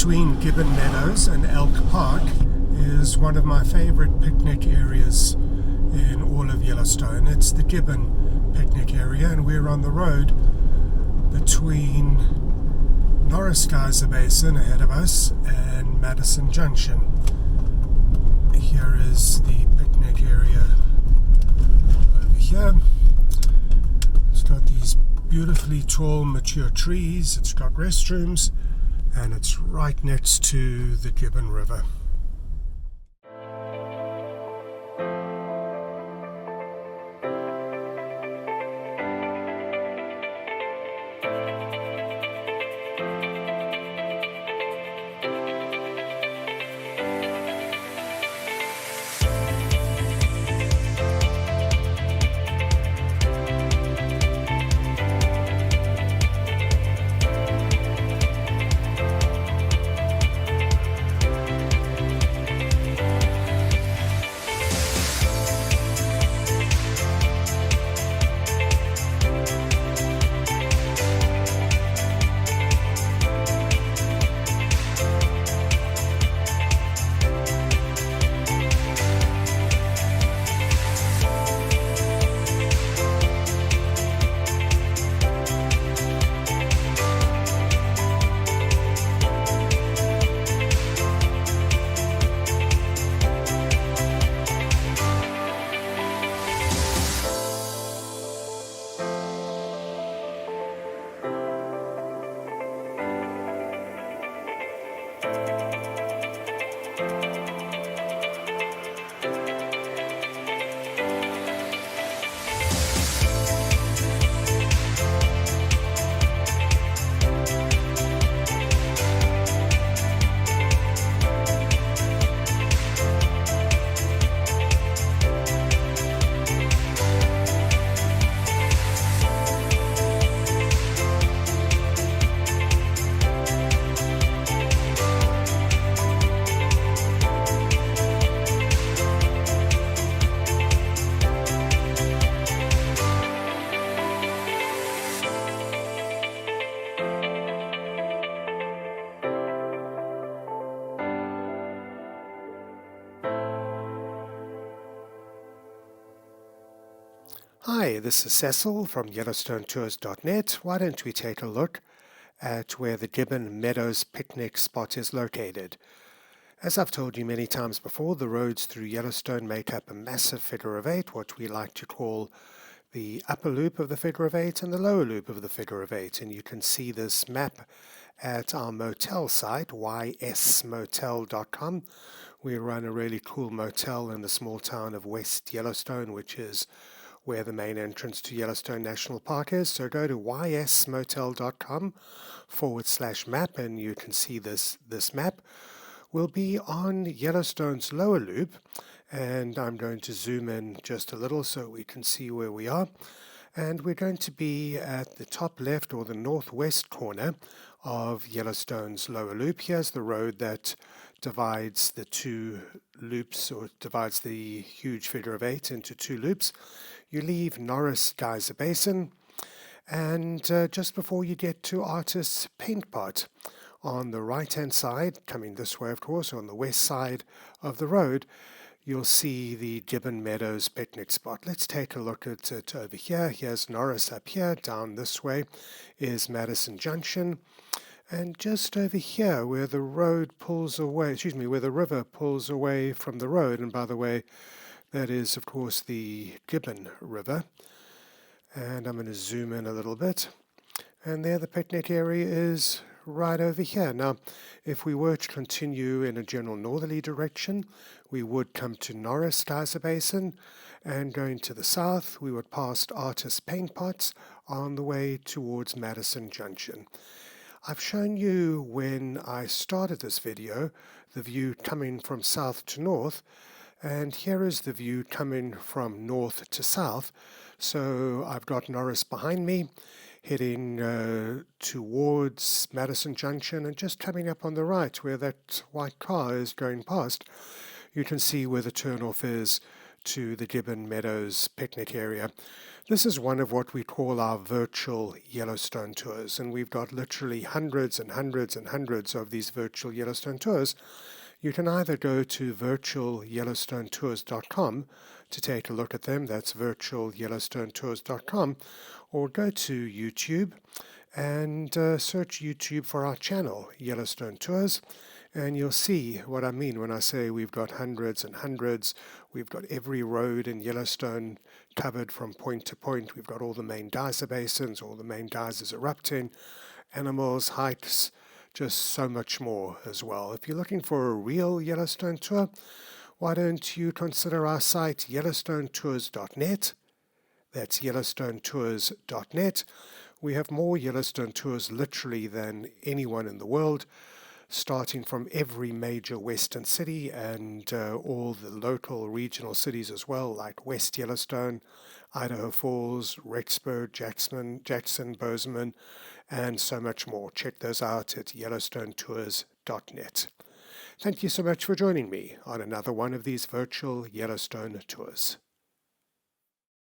between Gibbon Meadows and Elk Park is one of my favorite picnic areas in all of Yellowstone. It's the Gibbon picnic area, and we're on the road between Norris Geyser Basin ahead of us and Madison Junction. Here is the picnic area over here. It's got these beautifully tall mature trees, it's got restrooms, and it's right next to the Gibbon River. Hi, this is Cecil from YellowstoneTours.net. Why don't we take a look at where the Gibbon Meadows picnic spot is located. As I've told you many times before, the roads through Yellowstone make up a massive figure of eight, what we like to call the upper loop of the figure of eight and the lower loop of the figure of eight. And you can see this map at our motel site, ysmotel.com. We run a really cool motel in the small town of West Yellowstone, which is where the main entrance to Yellowstone National Park is. So go to ysmotel.com/map and you can see this map. We'll be on Yellowstone's lower loop, and I'm going to zoom in just a little so we can see where we are. And we're going to be at the top left or the northwest corner of Yellowstone's lower loop. Here's the road that divides the two loops, or divides the huge figure of eight into two loops. You leave Norris Geyser Basin, and just before you get to Artist Paintpots, on the right-hand side, coming this way of course, on the west side of the road, you'll see the Gibbon Meadows picnic spot. Let's take a look at it over here. Here's Norris up here. Down this way is Madison Junction. And just over here where the road pulls away, where the river pulls away from the road, and by the way, that is of course the Gibbon River. And I'm going to zoom in a little bit. And there the picnic area is right over here. Now, if we were to continue in a general northerly direction, we would come to Norris Geyser Basin, and going to the south, we would pass Artist Paintpots on the way towards Madison Junction. I've shown you when I started this video the view coming from south to north, and here is the view coming from north to south. So I've got Norris behind me, heading towards Madison Junction, and just coming up on the right where that white car is going past, you can see where the turnoff is to the Gibbon Meadows picnic area. This is one of what we call our virtual Yellowstone tours, and we've got literally hundreds and hundreds and hundreds of these virtual Yellowstone tours. You can either go to virtualyellowstonetours.com to take a look at them, that's virtualyellowstonetours.com, or go to YouTube and search YouTube for our channel, Yellowstone Tours, and you'll see what I mean when I say we've got hundreds and hundreds. We've got every road in Yellowstone covered from point to point. We've got all the main geyser basins, all the main geysers erupting, animals, hikes, just so much more as well. If you're looking for a real Yellowstone tour, why don't you consider our site yellowstonetours.net. That's yellowstonetours.net. We have more Yellowstone tours literally than anyone in the world, starting from every major western city and all the local regional cities as well, like West Yellowstone, Idaho Falls, Rexburg, Jackson, Bozeman, and so much more. Check those out at yellowstonetours.net. Thank you so much for joining me on another one of these virtual Yellowstone tours.